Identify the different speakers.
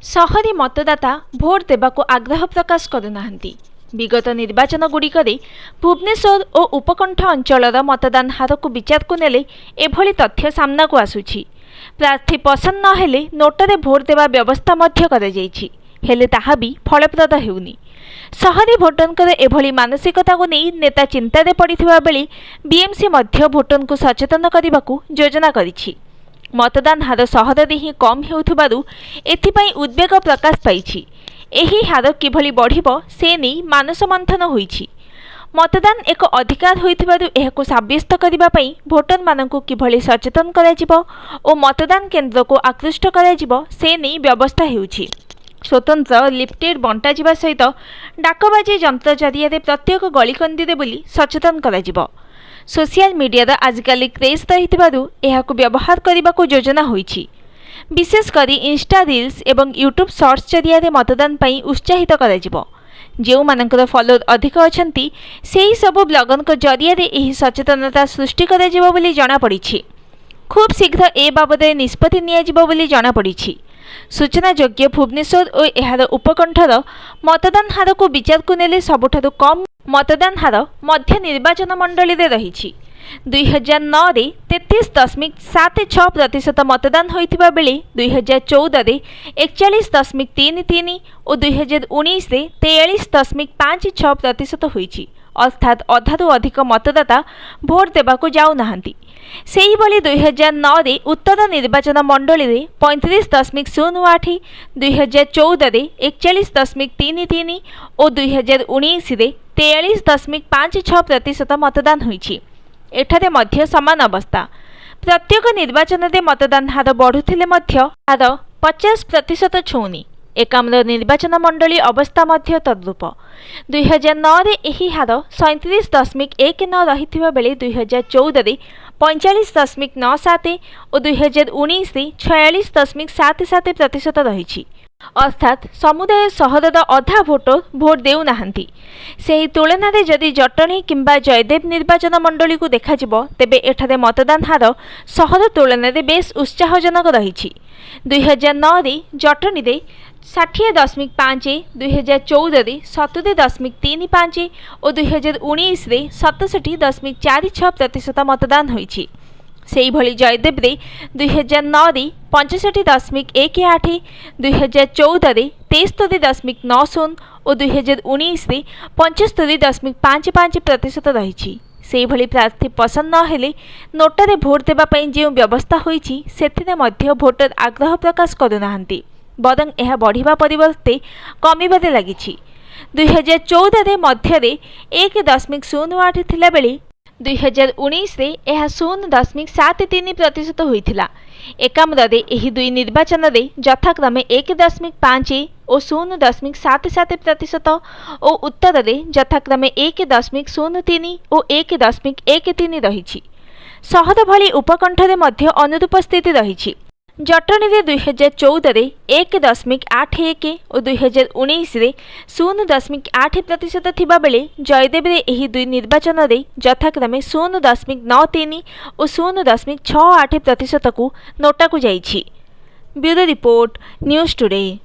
Speaker 1: सहरी मतदाता भोट देवाको आग्रह प्रकाश करुनाहांती। विगत निर्वाचन गुड़िकरे भुवनेश्वर और उपकंठ अंचलर मतदान हार को विचार को नेले एभली तथ्य सामना को आसुछि। प्रार्थी पसंद न हेले नोटरे भोट देवा व्यवस्था मध्य करा जाइछि, हेले ताहा भी फलप्रद हेउनी। सहरी भोटरंकर एभली मानसिकता को नहीं नेता चिंतारे पड़िथिबा बेले बीएमसी मध्य भोटरन को सचेतन करबाकू योजना करिछि। मतदान हार सहर ही कम हेउथिबारु एथिपाई उद्वेग प्रकाश पाइछि। एही हार किभली बढ़िबो से नहीं मानस मंथन होइछि। मतदान एक अधिकार होइथिबारु एहाकु साब्यस्त करिबा पई भोटर मानकु किभली सचेतन कराजिबो ओ मतदान केन्द्र को आकृष्ट कराजिबो से नहीं व्यवस्था हेउछि। स्वतंत्र लिफ्टेड बंटा जिबा सहित डाकबाजी जंत्र जरिया प्रत्येक गलीकंदी बुली सचेतन कराजिबो। सोशल मीडिया आजिकल क्रेज रही एहाकु व्यवहार करने को योजना होइछि। विशेषकर इंस्टा रील्स एवं यूट्यूब शॉर्ट्स जरिया मतदान पई उत्साहित कराजिबो। जो मानकर फॉलोअर अधिक अछंती सेही सबु ब्लॉगर को जरिया एही सचेतनता सृष्टि कराजिबो बोली जणा पड़िछि। खूब शीघ्र ए बाबद निष्पत्ति नियाजिबो बोली जणा पड़िछि। सूचना योग्य भुवनेश्वर और एहार उपकंठर मतदान हार को विचार को नेले सबुठारु कम मतदान हार मध्य निर्वाचन मंडली रे रहिछि। 2009 रे 33.76% मतदान होइथिबा बेले 2014 रे 41.33 और 2019 रे 43.56% होइछि। अर्थात अधारू अधिक मतदाता भोट देबाकू जाऊ नाहांती। सेही भली 2009 रे उत्तर निर्वाचन मंडली रे 35.08, 2014 रे 41.33 और 2019 रे 43.56% मतदान होइछि। एठारे मध्य समान अवस्था। प्रत्येक निर्वाचन रे मतदान हार बढ़ुथिले मध्य हार 50% छुउनी। एकाम्र निर्वाचन मंडली अवस्था मध्य तद्रूप। 2009 रे एही हार 37.19 रहिथिबा बेले 2014 रे 45.97 और 2019 रे 46.77% रहिछि। अर्थात समुदाय सहरर अधा भोटर भोट देउ नाहांती। सेही तुलना रे जदि जटणी किंबा जयदेव निर्वाचन मंडली को देखाजिबो तेबे एठारे मतदान हार सहर तुलना रे बेस उत्साहजनक रहिछि। 2009 रे जटणी रे 60.5, 2014 रे 70.35 और 2019 रे 67.46% मतदान होइछि। सेही भली जयदेव रे 2009 रे 65.18, 2014 रे 73.90 और 2019 रे 75.55% रहिछि। सेही भली प्रार्थी पसंद न हेले नोटरे भोट देबा पई जे व्यवस्था होइछि सेथिरे मध्य भोटर आग्रह प्रकाश करुनाहांती, बरं यह बढ़िबा परिवर्ते कमिबारे लागिछि। 2014 रे मध्यरे 1.08 थिला बेले 2019 रे यह 0.73% होइथिला। एकाम्रे एही दुई निर्वाचन रे यथाक्रमे 1.5 और 0.77% और उत्तर रे यथाक्रमे 1.03 और 1.13 रहिछि। सहर भली उपकंठरे मध्य अनुरूप स्थिति रहिछि। जटणी रे 2014 रे 1.81 और 2019 रे 0.8% थिबा बेले जयदेव रे एही दुई निर्वाचन रे यथाक्रमे 0.93 और 0.68% को नोटा को जाइछि। Bureau report, news today.